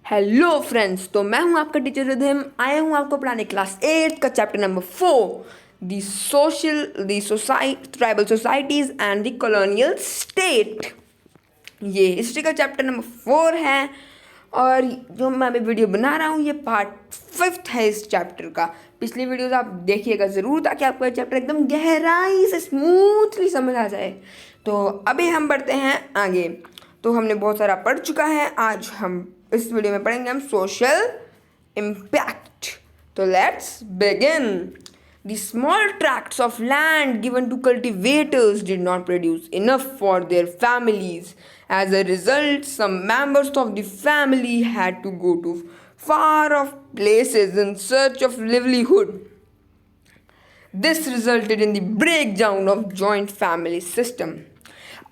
Hello friends, तो मैं हूं आपका टीचर रिधिम। आया हूं आपको पढ़ाने क्लास 8 का chapter number 4, tribal societies and the colonial state. ये हिस्ट्री का चैप्टर नंबर 4 है और जो मैं अभी वीडियो बना रहा हूँ ये पार्ट 5 है इस चैप्टर का। पिछली वीडियोस आप देखिएगा ज़रूर ताकि आपको ये चैप्टर एकदम गहराई से स्मूथली समझ आ जाए। तो अभी हम बढ़ते हैं आगे। तो हमने बहुत सारा पढ़ चुका है, आज हम इस वीडियो में पढ़ेंगे हम सोशल इम्पैक्ट। तो let's begin. The small tracts of land given to cultivators did not produce enough for their families. As a result, some members of the family had to go to far off places in search of livelihood. This resulted in the breakdown of joint family system.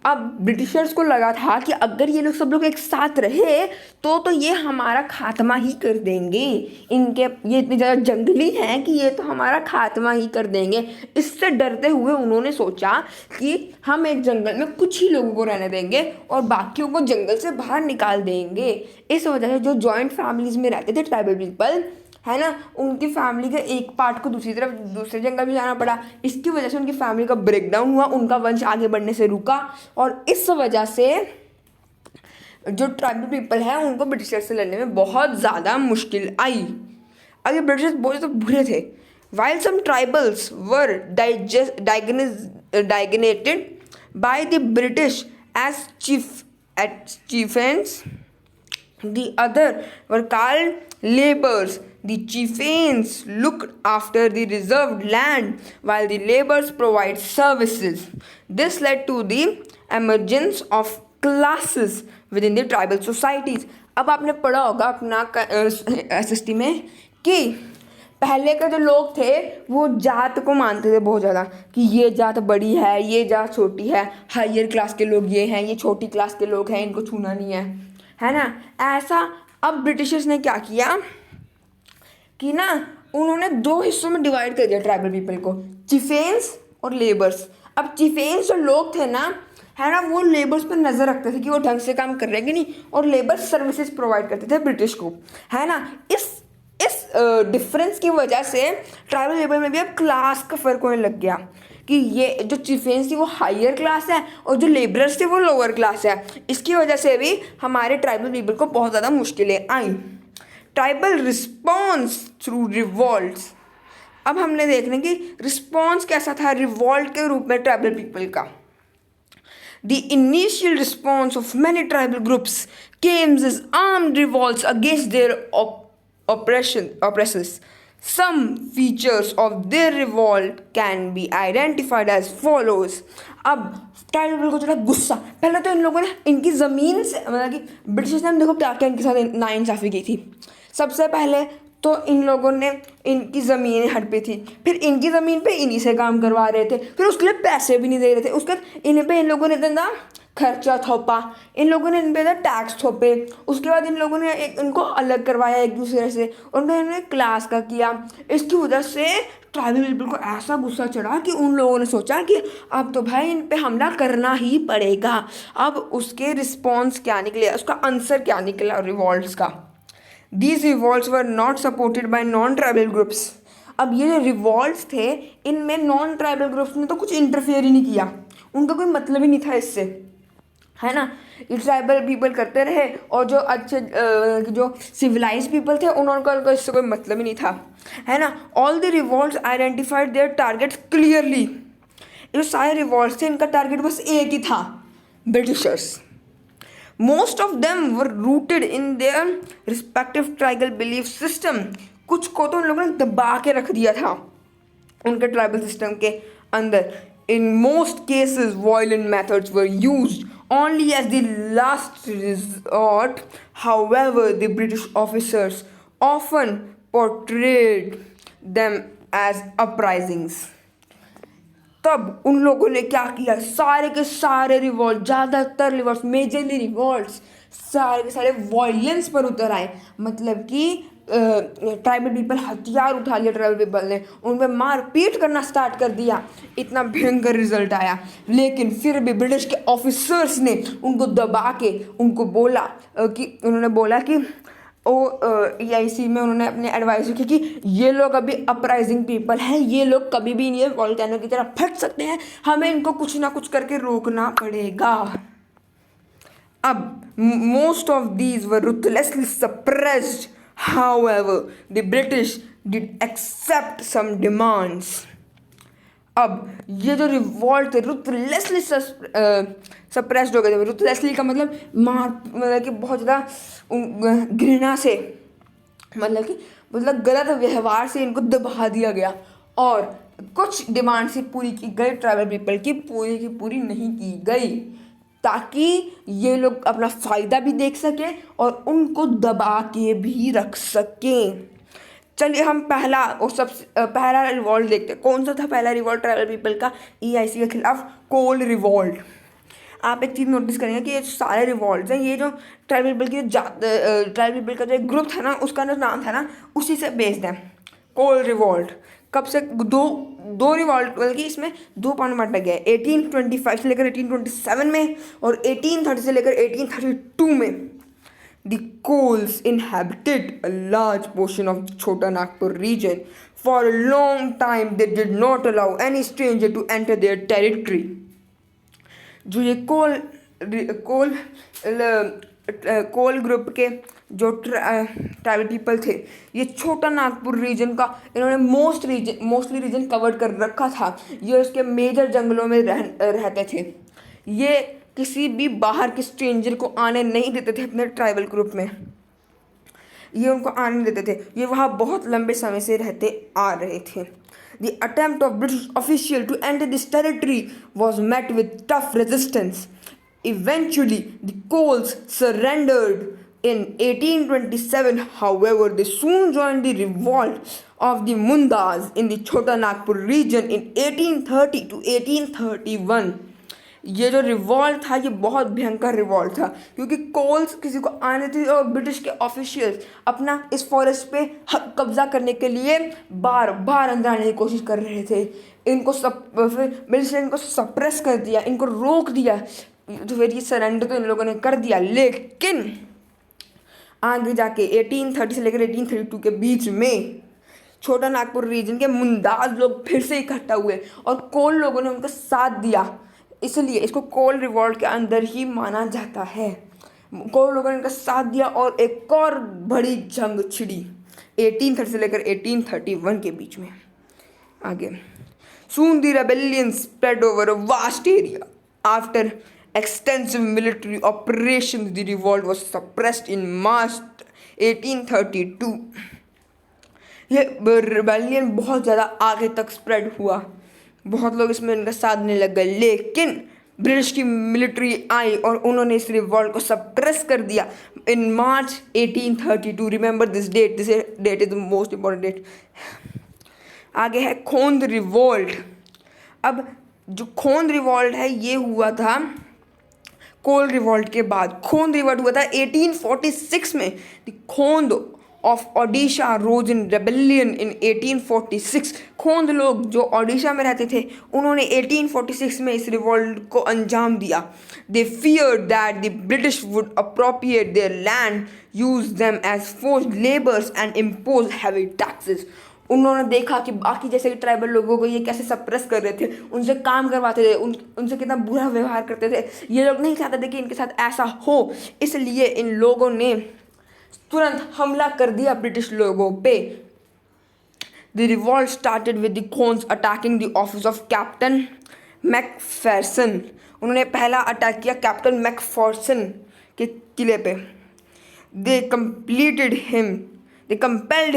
अब Britishers को लगा था कि अगर ये लोग सब लोग एक साथ रहे तो ये हमारा खात्मा ही कर देंगे। इनके ये इतने ज़्यादा जंगली हैं कि ये तो हमारा खात्मा ही कर देंगे। इससे डरते हुए उन्होंने सोचा कि हम एक जंगल में कुछ ही लोगों को रहने देंगे और बाकियों को जंगल से बाहर निकाल देंगे। इस वजह से जो जॉइंट फैमिलीज़ में रहते थे ट्राइबल पीपल है ना, उनकी फैमिली के एक पार्ट को दूसरे जंगल में जाना पड़ा। इसकी वजह से उनकी फैमिली का ब्रेकडाउन हुआ, उनका वंश आगे बढ़ने से रुका और इस वजह से जो ट्राइबल पीपल है उनको ब्रिटिशर्स से लड़ने में बहुत ज़्यादा मुश्किल आई। अब ये ब्रिटिशर्स बहुत तो बुरे थे। While some tribals were designated by the British as chieftains, the other were called labourers. The chieftains looked after the reserved land while the labourers provide services. This led to the emergence of classes within the tribal societies. अब आपने पढ़ा होगा अपना SST में कि पहले के जो लोग थे वो जात को मानते थे बहुत ज़्यादा कि ये जात बड़ी है, ये जात छोटी है, हायर क्लास के लोग ये हैं, ये छोटी क्लास के लोग हैं, इनको छूना नहीं है ना। ऐसा अब ब्रिटिशर्स ने क्या किया कि ना उन्होंने दो हिस्सों में डिवाइड कर दिया ट्राइबल पीपल को, चिफेंस और लेबर्स। अब चिफेंस जो लोग थे ना है ना, वो लेबर्स पर नज़र रखते थे कि वो ढंग से काम कर रहे हैं कि नहीं, और लेबर्स सर्विसेज प्रोवाइड करते थे ब्रिटिश को, है ना। इस डिफरेंस की वजह से ट्राइबल लेबर में भी अब क्लास का फ़र्क होने लग गया कि ये जो चिफेंस थी वो हायर क्लास है और जो लेबरर्स थे वो लोअर क्लास है। इसकी वजह से भी हमारे ट्राइबल पीपल को बहुत ज़्यादा मुश्किलें आई। Tribal response through revolts. अब हमने देखने की रिस्पॉन्स कैसा था रिवॉल्ट के रूप में ट्राइबल पीपल का। The initial response of many tribal groups came as armed revolts against their oppressors. Some features of their revolt can be identified as follows. अब ट्राइबल पीपल को थोड़ा गुस्सा, पहले तो इन लोगों ने इनकी ज़मीन से मतलब कि ब्रिटिश ने देखो क्या क्या इनके साथ नाइंसाफ़ी की थी। सबसे पहले तो इन लोगों ने इनकी ज़मीनें हड़पी थी, फिर इनकी ज़मीन पे इन्हीं से काम करवा रहे थे, फिर उसके लिए पैसे भी नहीं दे रहे थे। उसके बाद इन पे इन लोगों ने इतना खर्चा थोपा, इन लोगों ने इन पे टैक्स थोपे। उसके बाद इन लोगों ने इनको अलग करवाया एक दूसरे से और उन्होंने क्लास का किया। इसकी वजह से ट्राइबल पीपल को ऐसा गुस्सा चढ़ा कि उन लोगों ने सोचा कि अब तो भाई इन पे हमला करना ही पड़ेगा। अब उसके रिस्पॉन्स क्या निकले, उसका आंसर क्या निकला रिवॉल्ट्स का। These revolts were not supported by non-tribal groups. अब ये जो रिवॉल्ट्स थे इनमें नॉन ट्राइबल ग्रुप्स ने तो कुछ इंटरफेयर ही नहीं किया, उनका कोई मतलब ही नहीं था इससे, है ना। ये ट्राइबल पीपल करते रहे और जो अच्छे जो सिविलाइज पीपल थे उनका इससे कोई मतलब ही नहीं था, है ना। All the revolts identified their targets clearly. जो सारे रिवॉल्ट्स थे इनका टारगेट बस एक ही था, Britishers. Most of them were rooted in their respective tribal belief system. कुछ को तो उन लोगों ने दबा के रख दिया था उनके ट्राइबल सिस्टम के अंदर। In most cases, violent methods were used only as the last resort. However, the British officers often portrayed them as uprisings. तब उन लोगों ने क्या किया, सारे के सारे रिवॉल्ट, ज़्यादातर रिवॉल्ट, मेजरली रिवॉल्ट्स सारे के सारे वॉयलेंस पर उतर आए। मतलब कि ट्राइबल पीपल हथियार उठा लिया, ट्राइबल पीपल ने उन पर मार पीट करना स्टार्ट कर दिया। इतना भयंकर रिजल्ट आया, लेकिन फिर भी ब्रिटिश के ऑफिसर्स ने उनको दबा के उनको बोला कि EIC में उन्होंने अपने एडवाइस रखी कि ये लोग अभी अपराइजिंग पीपल हैं, ये लोग कभी भी ये वॉल्केनो की तरह फट सकते हैं, हमें इनको कुछ ना कुछ करके रोकना पड़ेगा। अब most of these were ruthlessly suppressed. However, the British did accept some demands. अब ये जो रिवॉल्ट थे रुथलेसली सप्रेस्ड हो गए थे। रुथलेसली का मतलब मतलब कि बहुत ज़्यादा घृणा से, मतलब गलत व्यवहार से इनको दबा दिया गया, और कुछ डिमांड से पूरी की गई ट्राइबल पीपल की पूरी की पूरी नहीं की गई, ताकि ये लोग अपना फ़ायदा भी देख सकें और उनको दबा के भी रख सकें। चलिए हम पहला रिवॉल्ट देखते हैं। कौन सा था पहला रिवॉल्ट ट्राइबल पीपल का EIC के खिलाफ? कोल रिवॉल्ट। आप एक चीज़ नोटिस करेंगे कि ये सारे रिवॉल्ट्स हैं, ये जो ट्राइबल पीपल की ट्राइबल पीपल का जो एक ग्रुप था ना, उसका जो नाम था ना, उसी से बेस्ड है कोल रिवॉल्ट। कब से? दो रिवॉल्ट, बल्कि इसमें दो पार्ट बांटा गया है, 1825 से लेकर 1827 में और 1830 से लेकर 1832 में। The Kols inhabited a large portion of the Chota Nagpur region. For a long time, they did not allow any stranger to enter their territory. जो ये कोल ग्रुप के जो ट्राइबल पीपल थे, ये छोटा नागपुर रीजन का इन्होंने मोस्टली रीजन कवर कर रखा था। ये उसके मेजर जंगलों में रहते थे। ये किसी भी बाहर के स्ट्रेंजर को आने नहीं देते थे अपने ट्राइबल ग्रुप में, ये उनको आने नहीं देते थे। ये वहाँ बहुत लंबे समय से रहते आ रहे थे। The attempt of British official to enter this territory was met with tough resistance. Eventually, the Kols surrendered in 1827. However, they soon joined the revolt of the Mundas in the Chota Nagpur region in 1830 to 1831. ये जो revolt था ये बहुत भयंकर revolt था, क्योंकि Coles किसी को आने थे और ब्रिटिश के ऑफिशियल्स अपना इस फॉरेस्ट पे हक कब्जा करने के लिए बार बार अंदर आने की कोशिश कर रहे थे। फिर ब्रिटिश ने इनको सप्रेस कर दिया, इनको रोक दिया, तो फिर ये सरेंडर तो इन लोगों ने कर दिया। लेकिन आगे जाके 1830 से लेकर 1832 के बीच में छोटा नागपुर रीजन के मुंदाज लोग फिर से इकट्ठा हुए और कोल लोगों ने उनका साथ दिया, इसलिए इसको कोल रिवॉल्ट के अंदर ही माना जाता है। कोल लोगों ने इनका साथ दिया और एक और बड़ी जंग छिड़ी 1830 से लेकर 1831 के बीच में। आगे Soon the rebellion spread over a vast area. After extensive military operations, the revolt was suppressed in March 1832. ये रिबेलियन बहुत ज़्यादा आगे तक स्प्रेड हुआ, बहुत लोग इसमें इनका साथ देने लग गए, लेकिन ब्रिटिश की मिलिट्री आई और उन्होंने इस रिवॉल्ट को सप्रेस कर दिया in March 1832। Remember this date is the most important date. आगे है खोंद रिवॉल्ट। अब जो खोंद रिवॉल्ट है ये हुआ था कोल रिवॉल्ट के बाद। खोंद रिवॉल्ट हुआ था 1846 में। The Khond of Odisha rose in rebellion in 1846। Khond लोग जो ओडिशा में रहते थे उन्होंने 1846 में इस रिवॉल्ट को अंजाम दिया। They feared that the British would appropriate their land, use them as forced labours and impose heavy taxes. उन्होंने देखा कि बाकी जैसे कि ट्राइबल लोगों को ये कैसे सप्रेस कर रहे थे, उनसे काम करवाते थे, उनसे कितना बुरा व्यवहार करते थे। ये लोग नहीं चाहते थे कि इनके साथ ऐसा हो, इसलिए इन लोगों ने तुरंत हमला कर दिया ब्रिटिश लोगों पे। The revolt started with the Khonds attacking the office of captain McPherson. उन्होंने पहला अटैक किया कैप्टन मैकफेरसन के किले पे। They compelled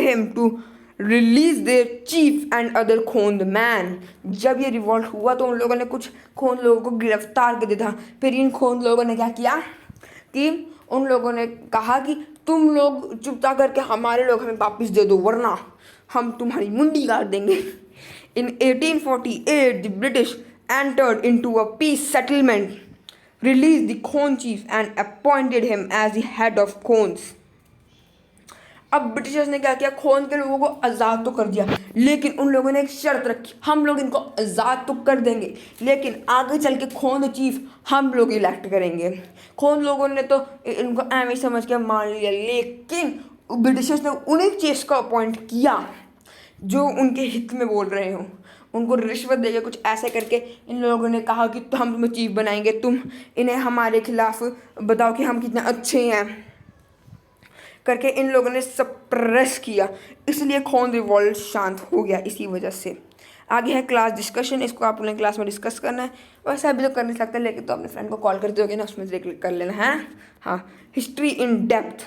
him to release their chief and other Khond man. जब ये रिवॉल्ट हुआ तो उन लोगों ने कुछ खोंद लोगों को गिरफ्तार कर दिया था। फिर इन खोंद लोगों ने क्या किया कि उन लोगों ने कहा कि तुम लोग चुपता करके हमारे लोग हमें वापस दे दो, वरना हम तुम्हारी मुंडी काट देंगे। In 1848 the British entered into a peace settlement, release the Khond chief and appointed him as the head of Khonds. अब ब्रिटिशर्स ने क्या किया, खोन के लोगों को आज़ाद तो कर दिया, लेकिन उन लोगों ने एक शर्त रखी, हम लोग इनको आज़ाद तो कर देंगे लेकिन आगे चल के खोन चीफ हम लोग इलेक्ट करेंगे। खोन लोगों ने तो इनको एम ही समझ के मान लिया, लेकिन ब्रिटिशर्स ने उन्हीं चीफ को अपॉइंट किया जो उनके हित में बोल रहे हो। उनको रिश्वत देके कुछ ऐसे करके इन लोगों ने कहा कि तो हम तुम्हें चीफ बनाएंगे, तुम इन्हें हमारे खिलाफ बताओ कि हम कितने अच्छे हैं करके इन लोगों ने सप्रेस किया। इसलिए खौन रिवॉल्ट शांत हो गया इसी वजह से। आगे है क्लास डिस्कशन, इसको आप लोगों क्लास में डिस्कस करना है। वैसे अभी तो कर नहीं सकते, लेकिन तो अपने फ्रेंड को कॉल करते होगे ना, उसमें से कर लेना है। हाँ, history in depth.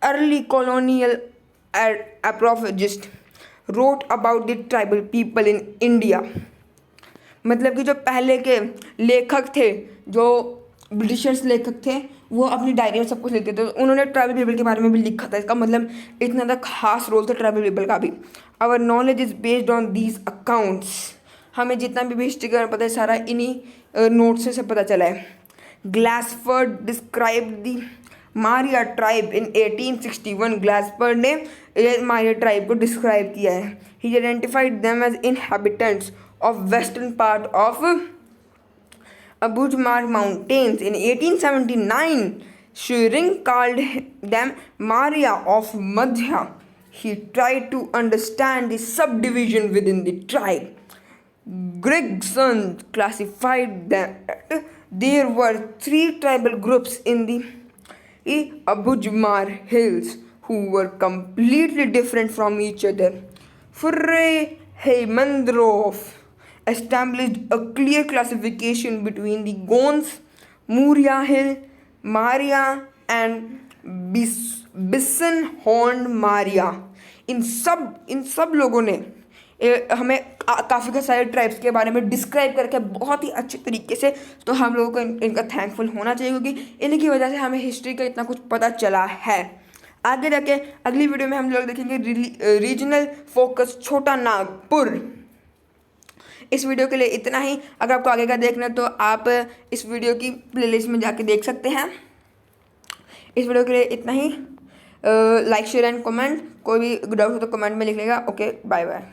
Early colonial एप्रोफिजिस्ट wrote about the tribal people in India. मतलब कि जो पहले के लेखक थे, जो ब्रिटिशर्स लेखक थे, वो अपनी डायरी में सब कुछ लिखते थे। उन्होंने ट्राइबल पीपल के बारे में भी लिखा था। इसका मतलब इतना ज़्यादा खास रोल था ट्राइबल पीपल का भी। Our knowledge is based on these accounts. हमें जितना भी हिस्ट्री का पता है सारा इन्हीं नोट से सब पता चला है। Glassford describe the Maria tribe in 1861। Glassford ने मारिया ट्राइब को डिस्क्राइब किया है। He identified them as inhabitants of western part of Abujamar Mountains. In 1879, Shearing called them Maria of Madhya. He tried to understand the subdivision within the tribe. Gregson classified that there were 3 tribal groups in the Abujamar Hills who were completely different from each other. Furre Heymandrov established a clear classification between the Gons, Muria Hill, Maria and Bison Horned Maria. इन सब लोगों ने हमें काफ़ी सारे tribes के बारे में describe करके बहुत ही अच्छे तरीके से, तो हम लोगों को इनका थैंकफुल होना चाहिए, क्योंकि इनकी वजह से हमें हिस्ट्री का इतना कुछ पता चला है। आगे जाके अगली वीडियो में हम लोग देखेंगे रीजनल फोकस छोटा नागपुर। इस वीडियो के लिए इतना ही। अगर आपको आगे का देखना है तो आप इस वीडियो की प्लेलिस्ट में जाके देख सकते हैं। इस वीडियो के लिए इतना ही। Like share and comment. कोई भी डाउट हो तो कमेंट में लिख लेगा। Okay, bye bye.